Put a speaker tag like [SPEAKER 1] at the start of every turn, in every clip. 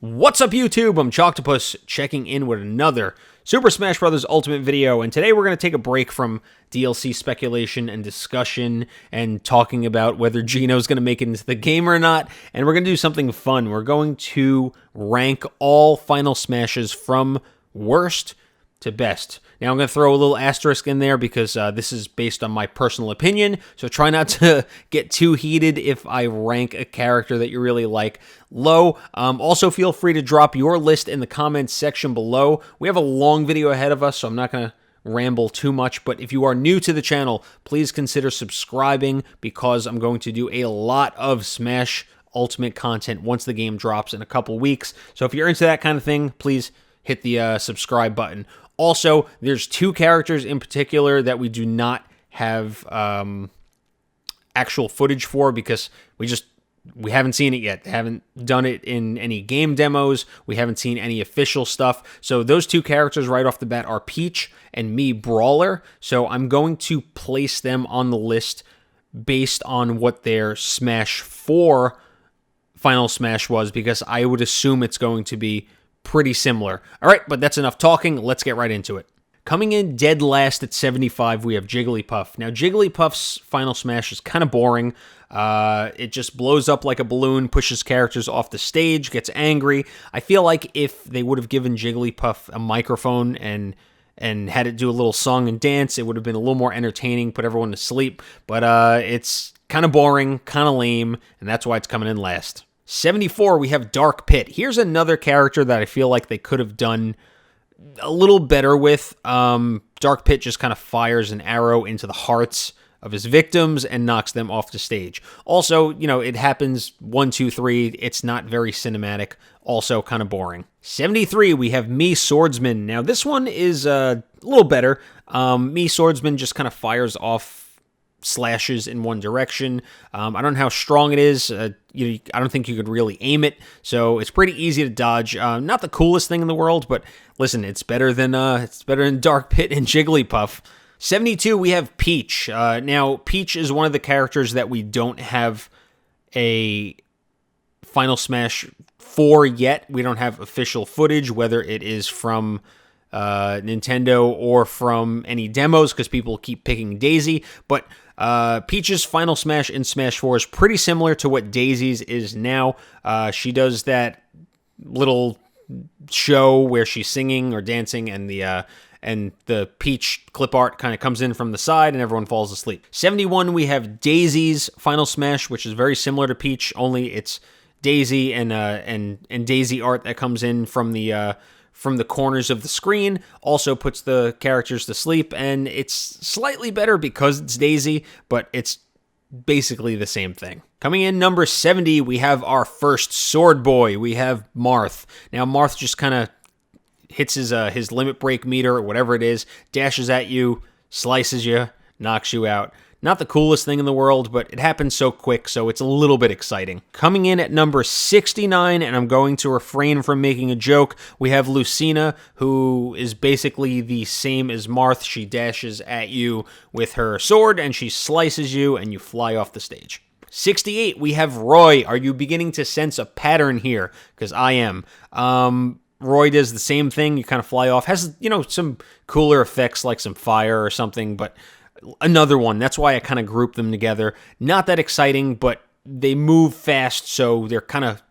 [SPEAKER 1] What's up, YouTube? I'm Chalktopus, checking in with another Super Smash Bros. Ultimate video, and today we're going to take a break from DLC speculation and discussion and talking about whether Gino's going to make it into the game or not, and we're going to do something fun. We're going to rank all Final Smashes from worst to best. Now, I'm going to throw a little asterisk in there because this is based on my personal opinion, so try not to get too heated if I rank a character that you really like low. Also, feel free to drop your list in the comments section below. We have a long video ahead of us, so I'm not going to ramble too much, but if you are new to the channel, please consider subscribing because I'm going to do a lot of Smash Ultimate content once the game drops in a couple weeks. So if you're into that kind of thing, please hit the subscribe button. Also, there's two characters in particular that we do not have actual footage for because we haven't seen it yet. They haven't done it in any game demos. We haven't seen any official stuff. So those two characters right off the bat are Peach and Mii Brawler. So I'm going to place them on the list based on what their Smash 4 Final Smash was because I would assume it's going to be pretty similar. All right, but that's enough talking. Let's get right into it. Coming in dead last at 75, we have Jigglypuff. Now, Jigglypuff's Final Smash is kind of boring. It just blows up like a balloon, pushes characters off the stage, gets angry. I feel like if they would have given Jigglypuff a microphone and had it do a little song and dance, it would have been a little more entertaining, put everyone to sleep. But it's kind of boring, kind of lame, and that's why it's coming in last. 74, we have Dark Pitt. Here's another character that I feel like they could have done a little better with. Dark Pitt just kind of fires an arrow into the hearts of his victims and knocks them off the stage. Also, you know, it happens 1, 2, 3. It's not very cinematic. Also kind of boring. 73, we have Mii Swordsman. Now, this one is a little better. Mii Swordsman just kind of fires off slashes in one direction. I don't know how strong it is. I don't think you could really aim it, so it's pretty easy to dodge. Not the coolest thing in the world, but listen, it's better than Dark Pitt and Jigglypuff. 72, we have Peach. Now, Peach is one of the characters that we don't have a Final Smash 4 yet. We don't have official footage, whether it is from Nintendo or from any demos, because people keep picking Daisy, but Peach's Final Smash in Smash 4 is pretty similar to what Daisy's is now. She does that little show where she's singing or dancing, and the Peach clip art kind of comes in from the side, and everyone falls asleep. 71, we have Daisy's Final Smash, which is very similar to Peach, only it's Daisy and Daisy art that comes in from the corners of the screen, also puts the characters to sleep, and it's slightly better because it's Daisy, but it's basically the same thing. Coming in number 70, we have our first Sword Boy. We have Marth. Now, Marth just kind of hits his limit break meter, or whatever it is, dashes at you, slices you, knocks you out. Not the coolest thing in the world, but it happens so quick, so it's a little bit exciting. Coming in at number 69, and I'm going to refrain from making a joke, we have Lucena, who is basically the same as Marth. She dashes at you with her sword, and she slices you, and you fly off the stage. 68, we have Roy. Are you beginning to sense a pattern here? Because I am. Roy does the same thing. You kind of fly off. Has, some cooler effects like some fire or something, but another one. That's why I kind of group them together. Not that exciting, but they move fast, so they're kind of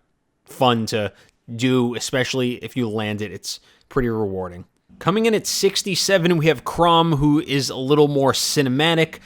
[SPEAKER 1] fun to do, especially if you land it. It's pretty rewarding. Coming in at 67, we have Chrom, who is a little more cinematic.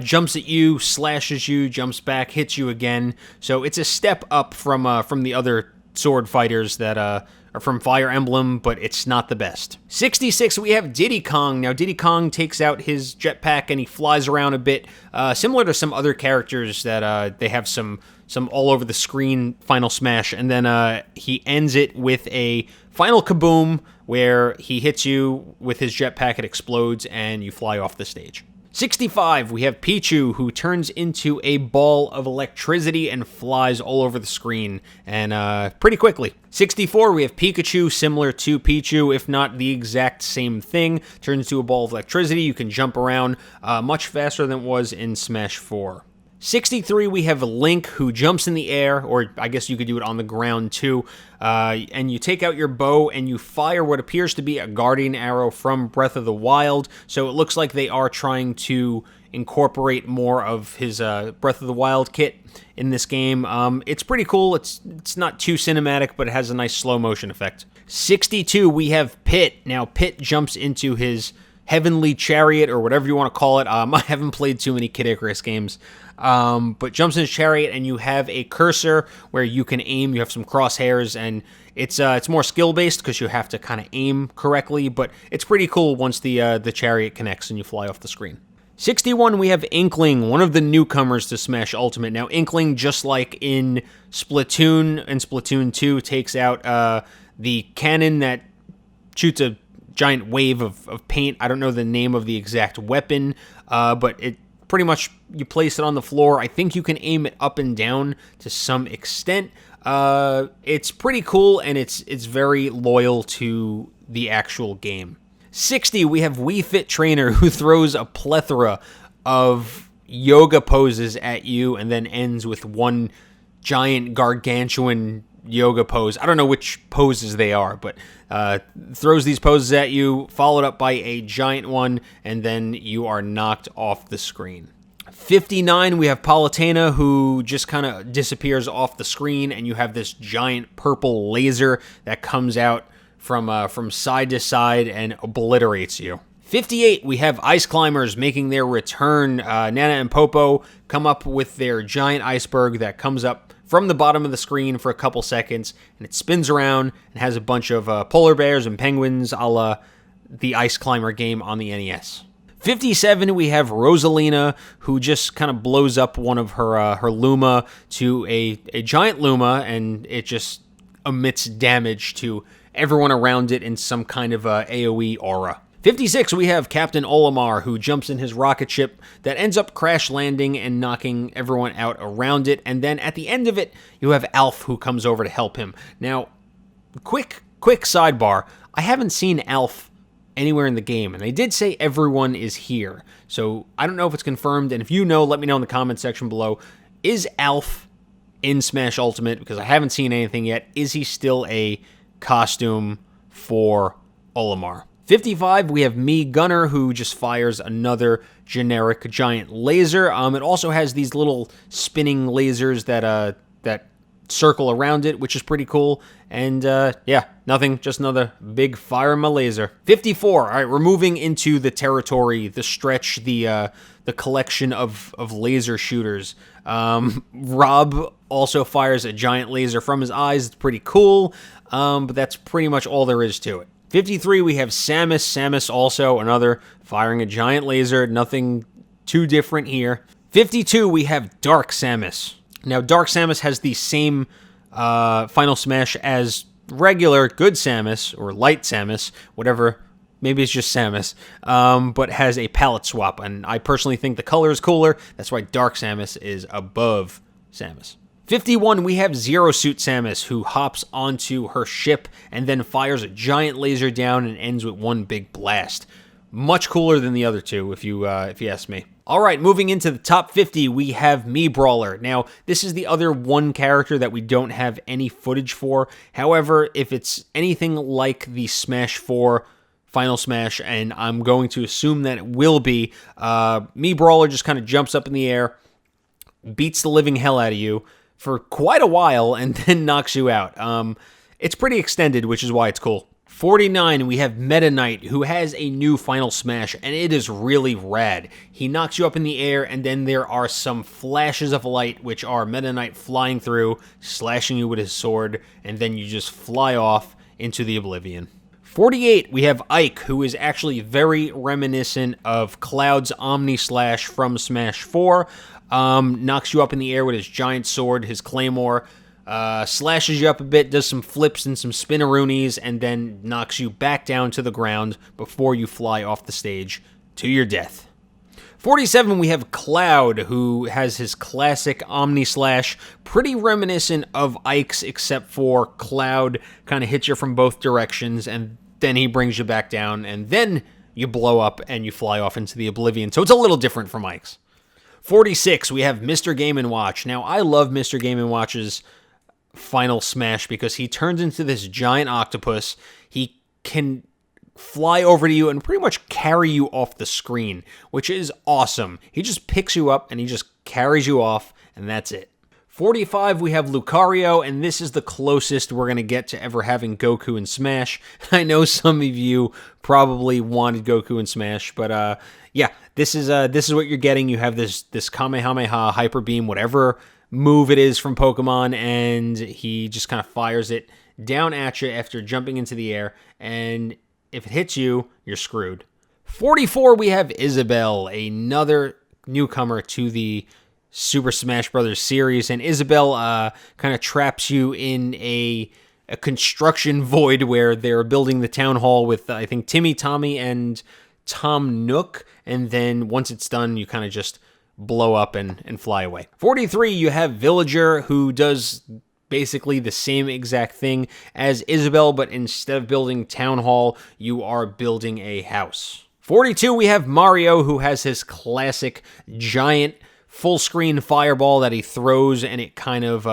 [SPEAKER 1] Jumps at you, slashes you, jumps back, hits you again. So it's a step up from the other sword fighters that are from Fire Emblem, but it's not the best. 66, we have Diddy Kong. Now, Diddy Kong takes out his jetpack and he flies around a bit, similar to some other characters that they have some all-over-the-screen Final Smash, and then he ends it with a final kaboom where he hits you with his jetpack, it explodes, and you fly off the stage. 65, we have Pichu, who turns into a ball of electricity and flies all over the screen, and pretty quickly. 64, we have Pikachu, similar to Pichu, if not the exact same thing. Turns into a ball of electricity, you can jump around much faster than it was in Smash 4. 63, we have Link, who jumps in the air, or I guess you could do it on the ground too, and you take out your bow and you fire what appears to be a guardian arrow from Breath of the Wild, so it looks like they are trying to incorporate more of his Breath of the Wild kit in this game. It's pretty cool. It's not too cinematic, but it has a nice slow motion effect. 62, we have Pitt. Now, Pitt jumps into his heavenly chariot, or whatever you want to call it. I haven't played too many Kid Icarus games, but jumps in his chariot, and you have a cursor where you can aim. You have some crosshairs, and it's more skill-based because you have to kind of aim correctly, but it's pretty cool once the chariot connects and you fly off the screen. 61, we have Inkling, one of the newcomers to Smash Ultimate. Now, Inkling, just like in Splatoon and Splatoon 2, takes out the cannon that shoots a giant wave of paint. I don't know the name of the exact weapon, but it pretty much, you place it on the floor. I think you can aim it up and down to some extent. It's pretty cool, and it's very loyal to the actual game. 60, we have Wii Fit Trainer, who throws a plethora of yoga poses at you and then ends with one giant gargantuan yoga pose. I don't know which poses they are, but throws these poses at you, followed up by a giant one, and then you are knocked off the screen. 59, we have Palutena, who just kind of disappears off the screen, and you have this giant purple laser that comes out from side to side and obliterates you. 58, we have Ice Climbers making their return. Nana and Popo come up with their giant iceberg that comes up from the bottom of the screen for a couple seconds, and it spins around and has a bunch of polar bears and penguins a la the Ice Climber game on the NES. 57, we have Rosalina, who just kind of blows up one of her Luma to a giant Luma, and it just emits damage to everyone around it in some kind of AoE aura. 56, we have Captain Olimar, who jumps in his rocket ship that ends up crash landing and knocking everyone out around it. And then at the end of it, you have Alf, who comes over to help him. Now, quick sidebar. I haven't seen Alf anywhere in the game, and they did say everyone is here. So I don't know if it's confirmed, and if you know, let me know in the comment section below. Is Alf in Smash Ultimate? Because I haven't seen anything yet. Is he still a costume for Olimar? 55, we have Mii Gunner, who just fires another generic giant laser. It also has these little spinning lasers that circle around it, which is pretty cool. And yeah, nothing, just another big fire my laser. 54, all right, we're moving into the territory, the stretch, the collection of laser shooters. Rob also fires a giant laser from his eyes. It's pretty cool, but that's pretty much all there is to it. 53, we have Samus. Samus also, another, firing a giant laser. Nothing too different here. 52, we have Dark Samus. Now, Dark Samus has the same Final Smash as regular Good Samus, or Light Samus, whatever. Maybe it's just Samus, but has a palette swap. And I personally think the color is cooler. That's why Dark Samus is above Samus. 51, we have Zero Suit Samus, who hops onto her ship and then fires a giant laser down and ends with one big blast. Much cooler than the other two, if you ask me. All right, moving into the top 50, we have Mii Brawler. Now, this is the other one character that we don't have any footage for. However, if it's anything like the Smash 4 Final Smash, and I'm going to assume that it will be, Mii Brawler just kind of jumps up in the air, beats the living hell out of you for quite a while, and then knocks you out. It's pretty extended, which is why it's cool. 49, we have Meta Knight, who has a new Final Smash, and it is really rad. He knocks you up in the air, and then there are some flashes of light, which are Meta Knight flying through, slashing you with his sword, and then you just fly off into the oblivion. 48, we have Ike, who is actually very reminiscent of Cloud's Omni Slash from Smash 4. Knocks you up in the air with his giant sword, his claymore, slashes you up a bit, does some flips and some spinaroonies, and then knocks you back down to the ground before you fly off the stage to your death. 47, we have Cloud, who has his classic Omni Slash, pretty reminiscent of Ike's, except for Cloud kind of hits you from both directions, and then he brings you back down, and then you blow up and you fly off into the oblivion. So it's a little different from Ike's. 46, we have Mr. Game & Watch. Now, I love Mr. Game & Watch's final smash because he turns into this giant octopus. He can fly over to you and pretty much carry you off the screen, which is awesome. He just picks you up and he just carries you off, and that's it. 45, we have Lucario, and this is the closest we're going to get to ever having Goku in Smash. I know some of you probably wanted Goku in Smash, but yeah, this is what you're getting. You have this Kamehameha, Hyper Beam, whatever move it is from Pokemon, and he just kind of fires it down at you after jumping into the air, and if it hits you, you're screwed. 44, we have Isabel, another newcomer to the Super Smash Bros. Series, and Isabel kind of traps you in a construction void where they're building the town hall with, I think, Timmy, Tommy, and Tom Nook, and then once it's done, you kind of just blow up and fly away. 43, you have Villager, who does basically the same exact thing as Isabel, but instead of building town hall, you are building a house. 42, we have Mario, who has his classic giant full screen fireball that he throws, and it kind of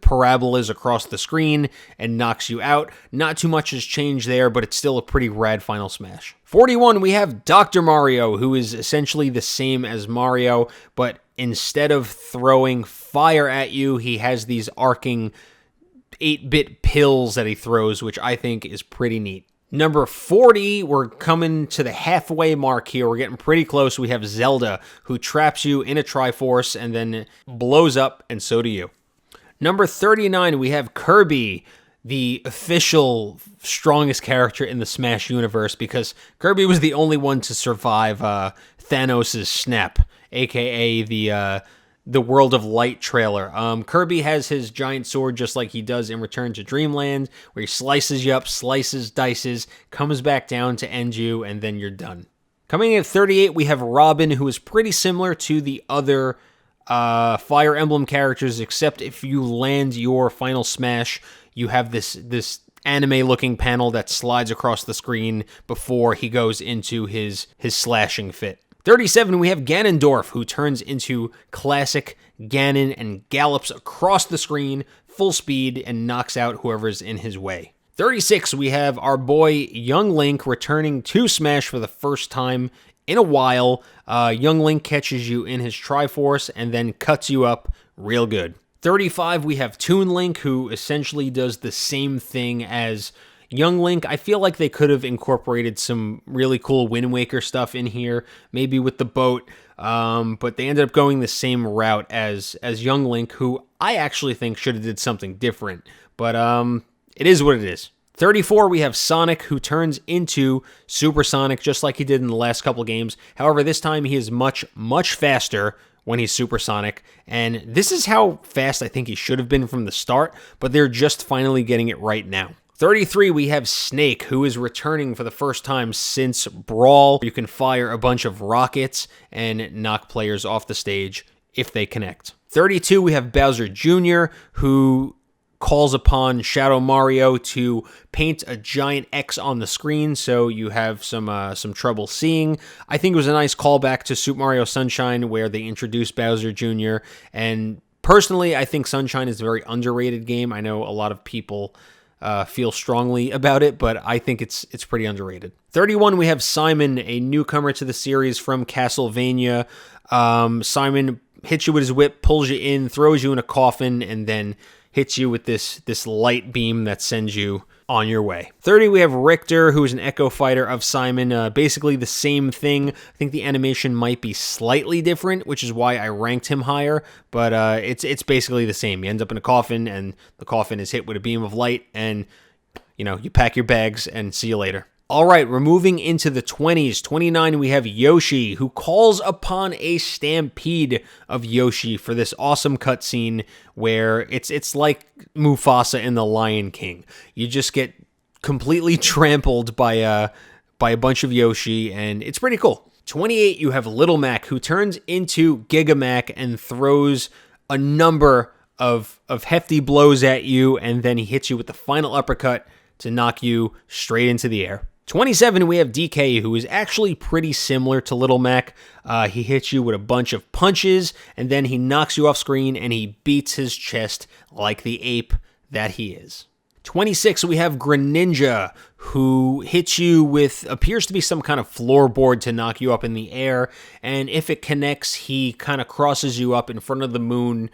[SPEAKER 1] parabolas across the screen and knocks you out. Not too much has changed there, but it's still a pretty rad final smash. 41, we have Dr. Mario, who is essentially the same as Mario, but instead of throwing fire at you, he has these arcing 8-bit pills that he throws, which I think is pretty neat. Number 40, we're coming to the halfway mark here. We're getting pretty close. We have Zelda, who traps you in a Triforce and then blows up, and so do you. Number 39, we have Kirby, the official strongest character in the Smash universe, because Kirby was the only one to survive Thanos' snap, aka the World of Light trailer. Kirby has his giant sword just like he does in Return to Dreamland, where he slices you up, slices, dices, comes back down to end you, and then you're done. Coming in at 38, we have Robin, who is pretty similar to the other Fire Emblem characters, except if you land your final smash, you have this anime-looking panel that slides across the screen before he goes into his slashing fit. 37, we have Ganondorf, who turns into classic Ganon and gallops across the screen, full speed, and knocks out whoever's in his way. 36, we have our boy Young Link returning to Smash for the first time in a while. Young Link catches you in his Triforce and then cuts you up real good. 35, we have Toon Link, who essentially does the same thing as Young Link. I feel like they could have incorporated some really cool Wind Waker stuff in here, maybe with the boat, but they ended up going the same route as Young Link, who I actually think should have did something different, but it is what it is. 34, we have Sonic, who turns into Super Sonic just like he did in the last couple games. However, this time he is much, much faster when he's Super Sonic, and this is how fast I think he should have been from the start, but they're just finally getting it right now. 33, we have Snake, who is returning for the first time since Brawl. You can fire a bunch of rockets and knock players off the stage if they connect. 32, we have Bowser Jr., who calls upon Shadow Mario to paint a giant X on the screen, so you have some trouble seeing. I think it was a nice callback to Super Mario Sunshine, where they introduced Bowser Jr., and personally, I think Sunshine is a very underrated game. I know a lot of people feel strongly about it, but I think it's pretty underrated. 31, we have Simon, a newcomer to the series from Castlevania. Simon hits you with his whip, pulls you in, throws you in a coffin, and then hits you with this light beam that sends you on your way. 30, we have Richter, who is an Echo Fighter of Simon. Basically the same thing. I think the animation might be slightly different, which is why I ranked him higher, but it's basically the same. You end up in a coffin, and the coffin is hit with a beam of light, and you pack your bags and see you later. All right, we're moving into the 20s. 29, we have Yoshi, who calls upon a stampede of Yoshi for this awesome cutscene where it's like Mufasa in The Lion King. You just get completely trampled by a bunch of Yoshi, and it's pretty cool. 28, you have Little Mac, who turns into Giga Mac and throws a number of hefty blows at you, and then he hits you with the final uppercut to knock you straight into the air. 27, we have DK, who is actually pretty similar to Little Mac. He hits you with a bunch of punches, and then he knocks you off screen, and he beats his chest like the ape that he is. 26, we have Greninja, who hits you with, appears to be some kind of floorboard to knock you up in the air, and if it connects, he kind of crosses you up in front of the moon,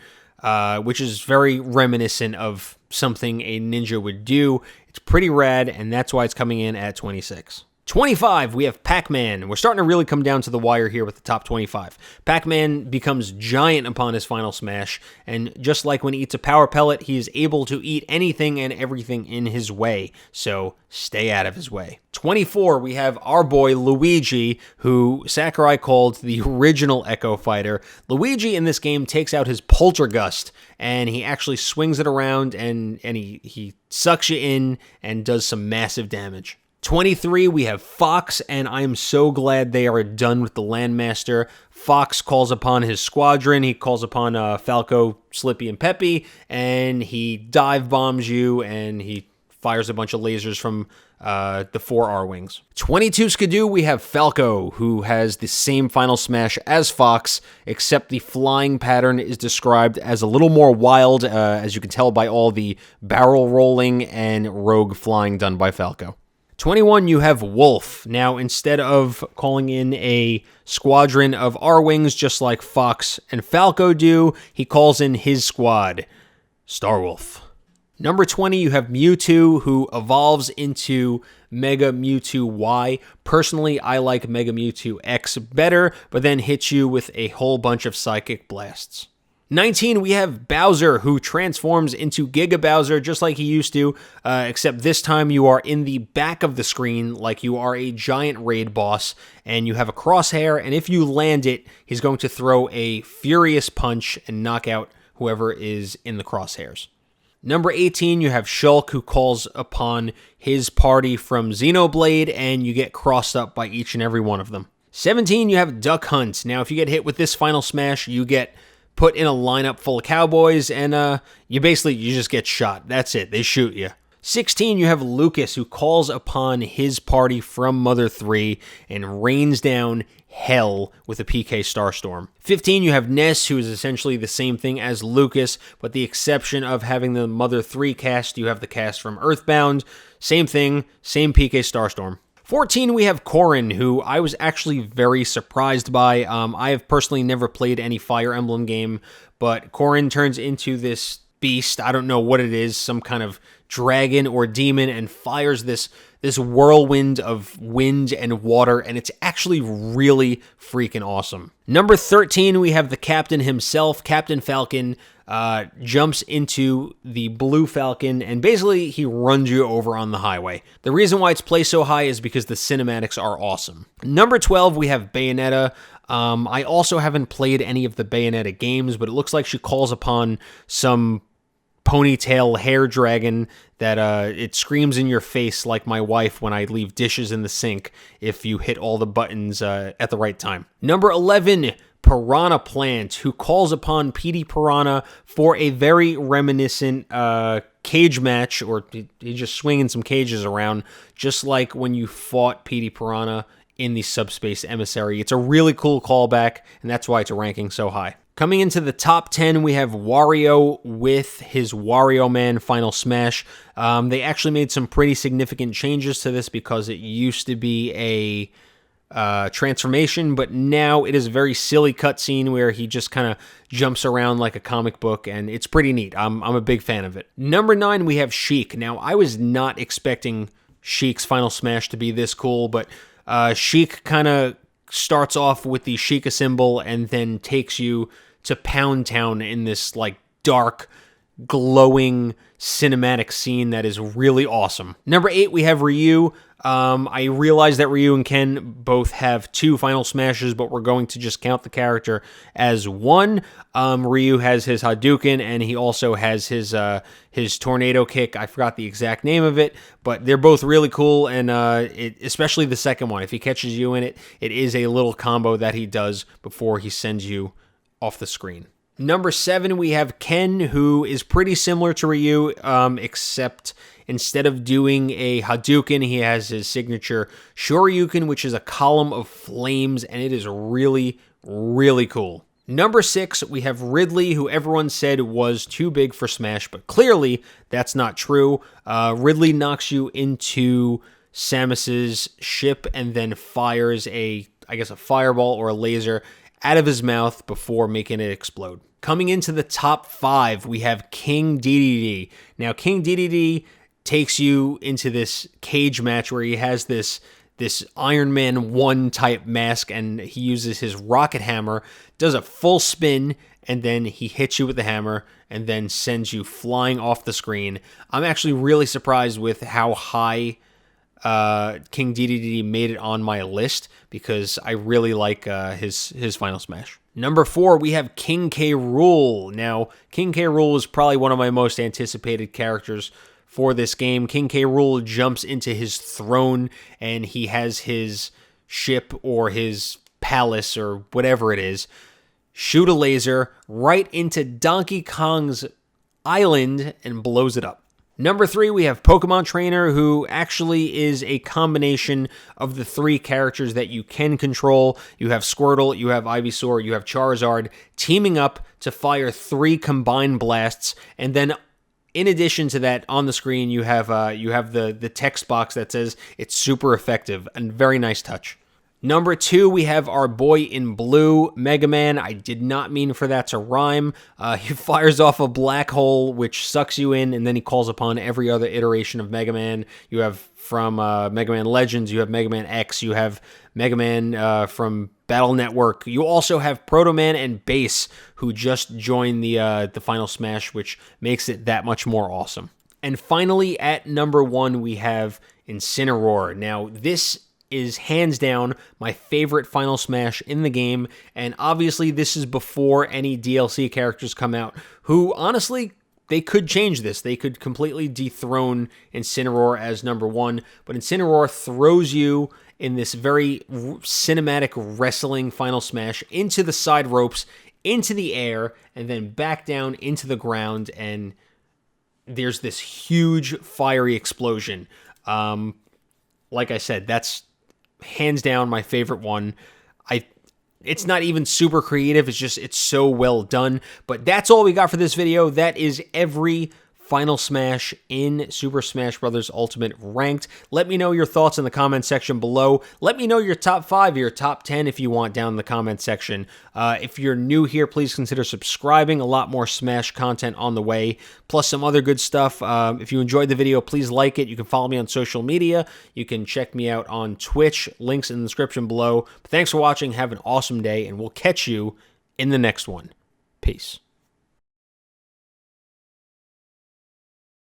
[SPEAKER 1] which is very reminiscent of something a ninja would do. It's pretty rad, and that's why it's coming in at 26. 25, we have Pac-Man. We're starting to really come down to the wire here with the top 25. Pac-Man becomes giant upon his final smash, and just like when he eats a power pellet, he is able to eat anything and everything in his way, so stay out of his way. 24, we have our boy Luigi, who Sakurai called the original Echo Fighter. Luigi in this game takes out his Poltergust, and he actually swings it around, and he sucks you in and does some massive damage. 23, we have Fox, and I am so glad they are done with the Landmaster. Fox calls upon his squadron. He calls upon Falco, Slippy, and Peppy, and he dive bombs you, and he fires a bunch of lasers from the 4 R-Wings. 22 Skidoo, we have Falco, who has the same final smash as Fox, except the flying pattern is described as a little more wild, as you can tell by all the barrel rolling and rogue flying done by Falco. 21, you have Wolf. Now, instead of calling in a squadron of R-Wings just like Fox and Falco do, he calls in his squad, Starwolf. Number 20, you have Mewtwo, who evolves into Mega Mewtwo Y. Personally, I like Mega Mewtwo X better, but then hits you with a whole bunch of Psychic Blasts. 19, we have Bowser, who transforms into Giga Bowser just like he used to, except this time you are in the back of the screen like you are a giant raid boss, and you have a crosshair, and if you land it, he's going to throw a furious punch and knock out whoever is in the crosshairs. Number 18, you have Shulk, who calls upon his party from Xenoblade, and you get crossed up by each and every one of them. 17, you have Duck Hunt. Now, if you get hit with this final smash, you get put in a lineup full of cowboys, and you just get shot. That's it. They shoot you. 16, you have Lucas, who calls upon his party from Mother 3 and rains down hell with a PK Starstorm. 15, you have Ness, who is essentially the same thing as Lucas, but the exception of having the Mother 3 cast, you have the cast from Earthbound. Same thing, same PK Starstorm. 14, we have Corrin, who I was actually very surprised by. I have personally never played any Fire Emblem game, but Corrin turns into this beast. I don't know what it is, some kind of dragon or demon, and fires this whirlwind of wind and water, and it's actually really freaking awesome. Number 13, we have the captain himself, Captain Falcon. Jumps into the Blue Falcon, and basically he runs you over on the highway. The reason why it's placed so high is because the cinematics are awesome. Number 12, we have Bayonetta. I also haven't played any of the Bayonetta games, but it looks like she calls upon some ponytail hair dragon that it screams in your face like my wife when I leave dishes in the sink if you hit all the buttons at the right time. Number 11, Piranha Plants, who calls upon Petey Piranha for a very reminiscent cage match, or he's just swinging some cages around, just like when you fought Petey Piranha in the Subspace Emissary. It's a really cool callback, and that's why it's ranking so high. Coming into the top 10, we have Wario with his Wario Man Final Smash. They actually made some pretty significant changes to this because it used to be a transformation, but now it is a very silly cutscene where he just kind of jumps around like a comic book, and it's pretty neat. I'm a big fan of it. Number 9, we have Sheik. Now, I was not expecting Sheik's Final Smash to be this cool, but Sheik kind of starts off with the Sheikah symbol and then takes you to Pound Town in this like dark, glowing cinematic scene that is really awesome. Number 8, we have Ryu. I realize that Ryu and Ken both have 2 Final Smashes, but we're going to just count the character as 1. Ryu has his Hadouken, and he also has his Tornado Kick. I forgot the exact name of it, but they're both really cool, and especially the second one. If he catches you in it, it is a little combo that he does before he sends you off the screen. Number 7, we have Ken, who is pretty similar to Ryu, except instead of doing a Hadouken, he has his signature Shoryuken, which is a column of flames, and it is really, really cool. Number 6, we have Ridley, who everyone said was too big for Smash, but clearly that's not true. Ridley knocks you into Samus's ship and then fires a fireball or a laser out of his mouth before making it explode. Coming into the top 5, we have King Dedede. Now, King Dedede takes you into this cage match where he has this Iron Man 1 type mask, and he uses his rocket hammer, does a full spin, and then he hits you with the hammer and then sends you flying off the screen. I'm actually really surprised with how high King Dedede made it on my list, because I really like his Final Smash. Number 4, we have King K Rool. Now, King K Rool is probably one of my most anticipated characters for this game. King K Rool jumps into his throne, and he has his ship or his palace or whatever it is shoot a laser right into Donkey Kong's island and blows it up. Number 3, we have Pokemon Trainer, who actually is a combination of the 3 characters that you can control. You have Squirtle, you have Ivysaur, you have Charizard, teaming up to fire 3 combined blasts, and then in addition to that, on the screen, you have the text box that says it's super effective, and very nice touch. Number 2, we have our boy in blue, Mega Man. I did not mean for that to rhyme. He fires off a black hole, which sucks you in, and then he calls upon every other iteration of Mega Man. You have from Mega Man Legends, you have Mega Man X, you have Mega Man from Battle Network. You also have Proto Man and Bass, who just joined the Final Smash, which makes it that much more awesome. And finally, at number 1, we have Incineroar. Now, this is hands down my favorite Final Smash in the game, and obviously this is before any DLC characters come out, who honestly, they could change this. They could completely dethrone Incineroar as number 1, but Incineroar throws you in this very cinematic wrestling Final Smash into the side ropes, into the air, and then back down into the ground, and there's this huge fiery explosion. Like I said, that's hands down my favorite one. It's not even super creative, it's so well done. But that's all we got for this video. That is every Final Smash in Super Smash Bros. Ultimate ranked. Let me know your thoughts in the comment section below. Let me know your top 5 or your top 10 if you want down in the comment section. If you're new here, please consider subscribing. A lot more Smash content on the way, plus some other good stuff. If you enjoyed the video, please like it. You can follow me on social media. You can check me out on Twitch. Links in the description below. But thanks for watching. Have an awesome day, and we'll catch you in the next one. Peace.